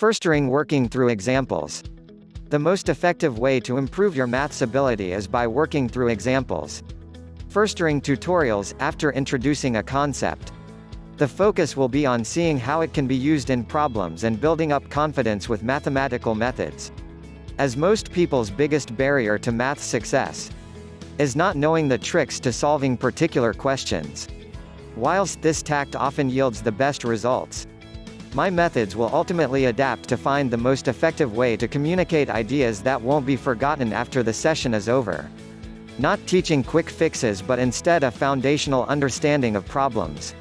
Firstring working through examples. The most effective way to improve your maths ability is by working through examples. Firstring tutorials, after introducing a concept. The focus will be on seeing how it can be used in problems and building up confidence with mathematical methods. As most people's biggest barrier to math success is not knowing the tricks to solving particular questions. Whilst this tact often yields the best results, my methods will ultimately adapt to find the most effective way to communicate ideas that won't be forgotten after the session is over. Not teaching quick fixes but instead a foundational understanding of problems,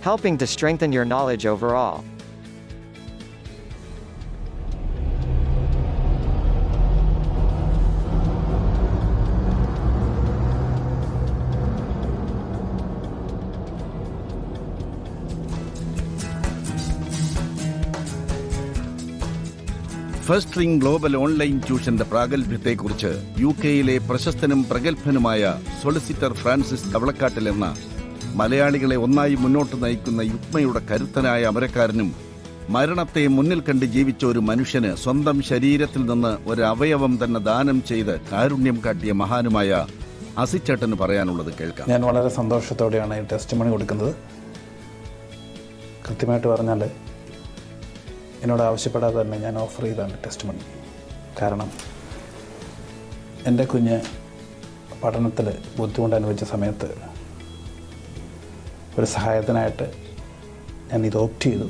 helping to strengthen your knowledge overall. Firstring Global online ട്യൂഷന്റെ പ്രാഗൽഭ്യത്തെക്കുറിച്ച് യുകെയിലെ പ്രശസ്തനും പ്രഗത്ഭനുമായ solicitor Francis Kavalakkattil എന്ന മലയാളികളെ ഒന്നായി മുന്നോട്ട് നയിക്കുന്ന യുക്മയുടെ കരുത്തനായ അമരക്കാരനും മരണത്തെ മുന്നിൽ കണ്ട് ജീവിച്ച ഒരു മനുഷ്യന് സ്വന്തം ശരീരത്തിൽ നിന്ന് ഒരു അവയവം തന്നെ ദാനം ചെയ്ത് കാരുണ്യം കാട്ടിയ മഹാനുമായ അസിച്ചേട്ടന് പറയാനുള്ളത് കേൾക്കാം. ഞാൻ വളരെ സന്തോഷത്തോടെയാണ് ഈ ടെസ്റ്റ് മണി കൊടുക്കുന്നത്. കൃത്യമായിട്ട് പറഞ്ഞാൽ എന്നോട് ആവശ്യപ്പെടാതെ തന്നെ ഞാൻ ഓഫർ ചെയ്താണ് ടെസ്റ്റ് മണി. കാരണം എൻ്റെ കുഞ്ഞ് പഠനത്തിൽ ബുദ്ധിമുട്ട് അനുഭവിച്ച സമയത്ത് ഒരു സഹായത്തിനായിട്ട് ഞാൻ ഇത് ഓപ്റ്റ് ചെയ്തു.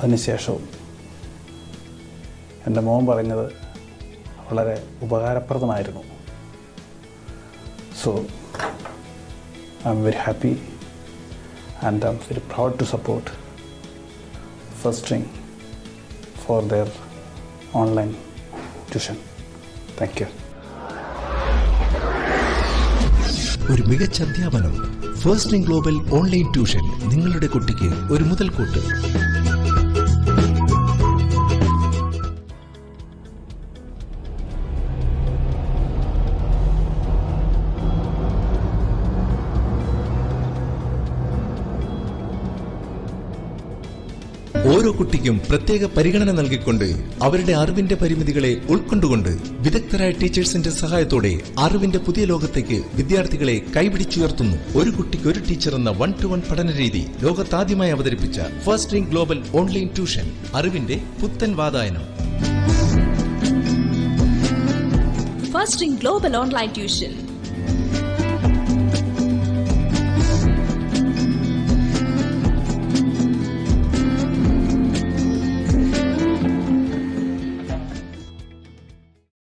അതിനുശേഷവും എൻ്റെ മോൻ പറഞ്ഞത് വളരെ ഉപകാരപ്രദമായിരുന്നു. So I am very happy and I am very proud to support Firstring for their online tuition. Thank you. ഒരു മികച്ച അധ്യാപനം. Firstring Global ഓൺലൈൻ ട്യൂഷൻ നിങ്ങളുടെ കുട്ടിക്ക് ഒരു മുതൽക്കൂട്ട്. ഓരോ കുട്ടിക്കും പ്രത്യേക പരിഗണന നൽകിക്കൊണ്ട് അവരുടെ അറിവിന്റെ പരിമിതികളെ ഉൾക്കൊണ്ടുകൊണ്ട് വിദഗ്ധരായ ടീച്ചേഴ്സിന്റെ സഹായത്തോടെ അറിവിന്റെ പുതിയ ലോകത്തേക്ക് വിദ്യാർത്ഥികളെ കൈപിടിച്ചുയർത്തുന്നു. ഒരു കുട്ടിക്ക് ഒരു ടീച്ചർ എന്ന 1-to-1 പഠനരീതി ലോകത്താദ്യമായി അവതരിപ്പിച്ച Firstring Global ഓൺലൈൻ ട്യൂഷൻ അറിവിന്റെ പുത്തൻ വാതായനം. Firstring Global Online Tuition.